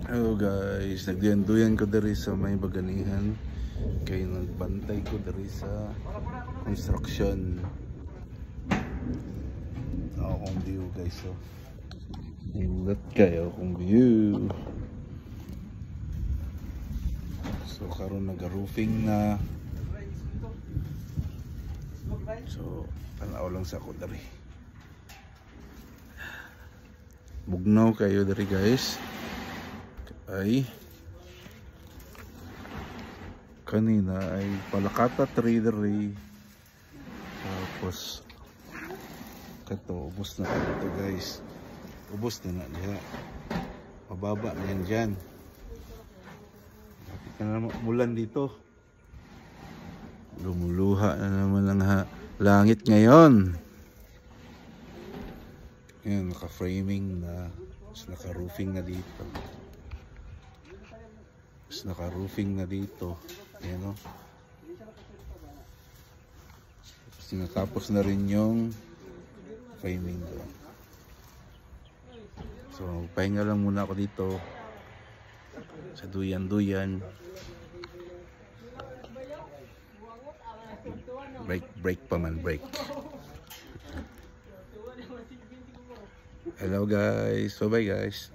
Hello guys, nagduyan-duyan ko diri sa may baganihan. Kaya nagbantay ko diri sa construction. Akong view guys, so hindot kayo akong view. So karon nag-roofing na. So tanaw lang sa ako diri. Bugnaw kayo diri guys. Ay kanina ay palakata trader eh. Tapos kato ubos na ito guys, ubos na niya, mababa na yan dyan. Nakita na naman mulan dito, lumuluha na naman ang langit ngayon. Yan, naka framing na, naka roofing na dito. Naka-roofing na dito. Ayan o. Sinatapos na rin yung framing doon. So, pahinga lang muna ako dito sa duyan-duyan. Break pa man, break. Hello guys. Bye-bye guys.